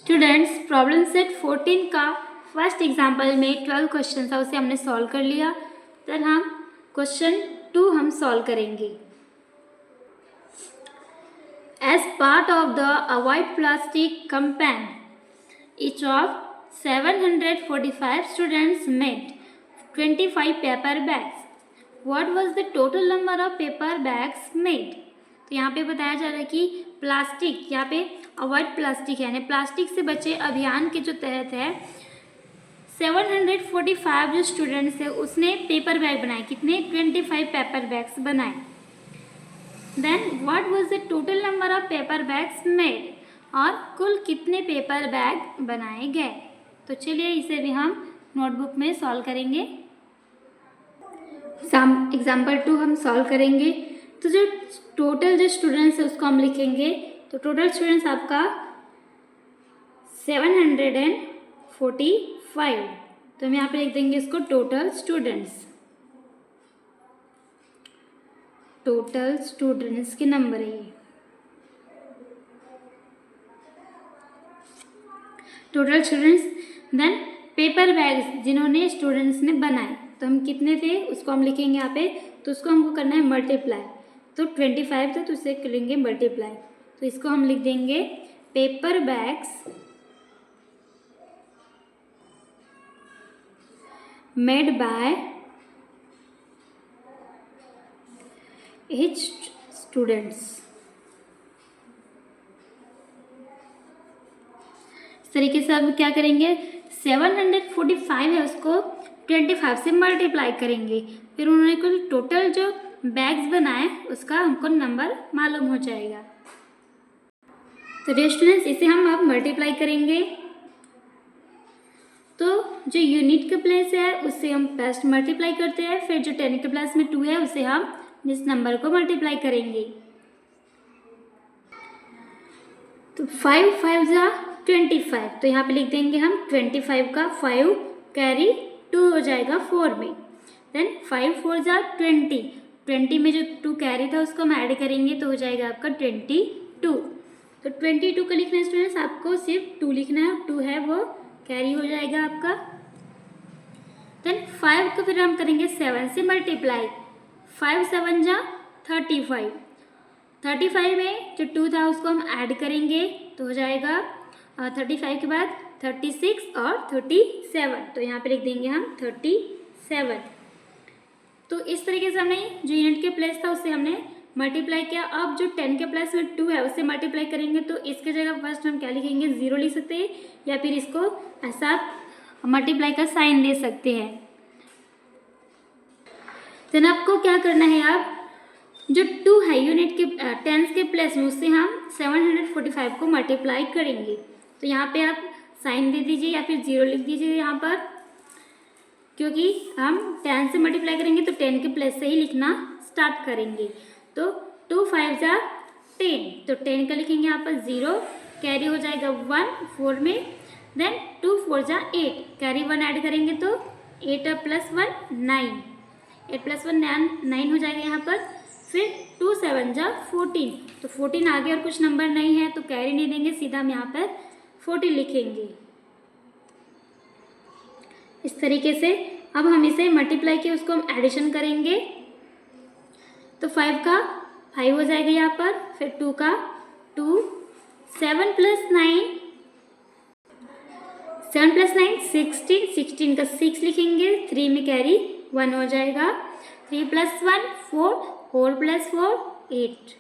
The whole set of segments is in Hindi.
स्टूडेंट्स, प्रॉब्लम सेट 14 का फर्स्ट एग्जाम्पल में 12 क्वेश्चन था, उसे हमने सॉल्व कर लिया। फिर हम क्वेश्चन 2 हम सॉल्व करेंगे। As part of the avoid plastic campaign, each of 745 students made 25 paper bags. What was the total number of paper bags made? तो यहाँ पे बताया जा रहा है कि प्लास्टिक, यहाँ पे अवॉइड प्लास्टिक है, यानी प्लास्टिक से बचे अभियान के जो तहत है 745 जो स्टूडेंट्स है उसने पेपर बैग बनाए। कितने? 25 पेपर बैग्स बनाए। Then what was the total number of paper bags made, और कुल कितने पेपर बैग बनाए गए। तो चलिए इसे भी हम नोटबुक में सॉल्व करेंगे। एग्जाम्पल 2 हम सॉल्व करेंगे। तो जो टोटल जो स्टूडेंट्स है उसको हम लिखेंगे। तो टोटल स्टूडेंट्स आपका 745। तो हम यहाँ पे लिख देंगे इसको टोटल स्टूडेंट्स। टोटल स्टूडेंट्स के नंबर है ये। Total students. Then paper bags जिन्होंने स्टूडेंट्स ने बनाए, तो हम कितने थे उसको हम लिखेंगे यहाँ पे। तो उसको हमको करना है मल्टीप्लाई। तो 25 था तो उसे करेंगे मल्टीप्लाई। तो इसको हम लिख देंगे paper bags made by each students. इस तरीके से अब क्या करेंगे, 745 है उसको 25 से मल्टीप्लाई करेंगे, फिर उन्होंने कुल टोटल जो बैग्स बनाए उसका हमको नंबर मालूम हो जाएगा। तो डियर स्टूडेंट्स, इसे हम अब मल्टीप्लाई करेंगे। तो जो यूनिट के प्लेस है उससे हम फर्स्ट मल्टीप्लाई करते हैं, फिर जो 10 के प्लेस में 2 है उसे हम इस नंबर को मल्टीप्लाई करेंगे। तो 5 5 जा 25। तो यहाँ पे लिख देंगे हम 25 का 5 कैरी 2 हो जाएगा 4 में। देन 5 4 जा 20। 20 में जो 2 कैरी था उसको हम ऐड करेंगे तो हो जाएगा आपका 22। तो 22 का लिखना है स्टूडेंट्स, आपको सिर्फ 2 लिखना है, 2 है वो कैरी हो जाएगा आपका। देन 5 को फिर हम करेंगे 7 से मल्टीप्लाई। 5 7 जा 35। 35 में जो 2 था उसको हम ऐड करेंगे तो हो जाएगा 35 के बाद 36 और 37। तो यहाँ पे लिख देंगे हम 37। तो इस तरीके से हमने जो यूनिट के प्लेस था उससे हमने मल्टीप्लाई किया। अब जो 10 के प्लस में 2 है उससे मल्टीप्लाई करेंगे तो इसके जगह फर्स्ट हम क्या लिखेंगे, 0 लिख सकते हैं, या फिर इसको ऐसा मल्टीप्लाई का साइन दे सकते हैं। देन आपको क्या करना है, आप जो 2 है यूनिट के 10 के प्लेस में उससे हम 745 को मल्टीप्लाई करेंगे। तो यहाँ पे आप साइन दे दीजिए या फिर 0 लिख दीजिए यहाँ पर, क्योंकि हम 10 से मल्टीप्लाई करेंगे तो 10 के प्लेस से ही लिखना स्टार्ट करेंगे। तो 2 5 जा 10। तो 10 का लिखेंगे यहाँ पर 0, कैरी हो जाएगा 1 4 में। देन 2 4 जा 8, कैरी 1 ऐड करेंगे तो 8 + 1 9। 8 + 1 9 हो जाएगा यहाँ पर। फिर 2 7 जा 14। तो 14 आगे और कुछ नंबर नहीं है तो कैरी नहीं देंगे, सीधा हम यहाँ पर 14 लिखेंगे। इस तरीके से अब हम इसे मल्टीप्लाई किए उसको हम एडिशन करेंगे। तो 5 का 5 हो जाएगा यहाँ पर, फिर 2 का 2, 7 + 9 16, 16 का 6 लिखेंगे, 3 में कैरी 1 हो जाएगा। 3 + 1 4, 4 + 4 8,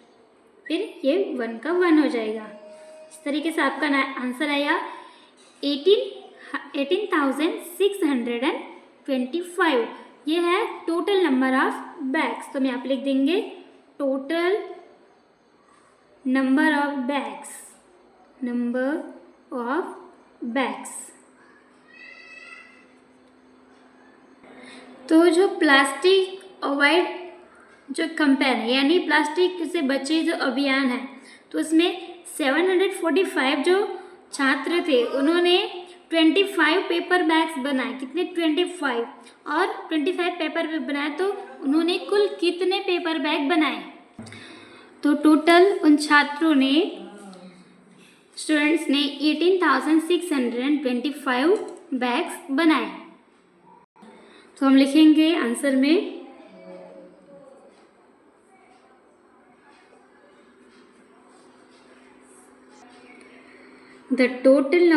फिर ये 1 का 1 हो जाएगा। इस तरीके से आपका आंसर आया 18,625। ये है टोटल नंबर ऑफ बैग्स। तो हम यहाँ पे लिख देंगे total number of bags. Number of bags. तो जो प्लास्टिक अवॉइड जो कैंपेन है, यानी प्लास्टिक से बचे जो अभियान है, तो उसमें 745 जो छात्र थे उन्होंने 25 पेपर बैग्स बनाए। कितने? 25। और 25 पेपर बैग बनाए तो उन्होंने कुल कितने पेपर बैग बनाए? तो टोटल उन छात्रों ने स्टूडेंट्स ने 18,625 बैग्स बनाए। तो हम लिखेंगे आंसर में the total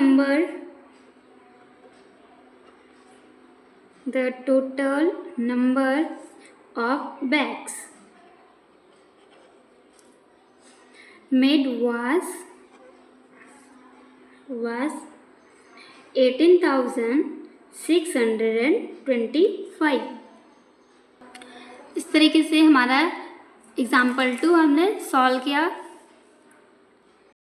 number of bags made was 18,625। इस तरीके से हमारा एग्जाम्पल 2 हमने सॉल्व किया।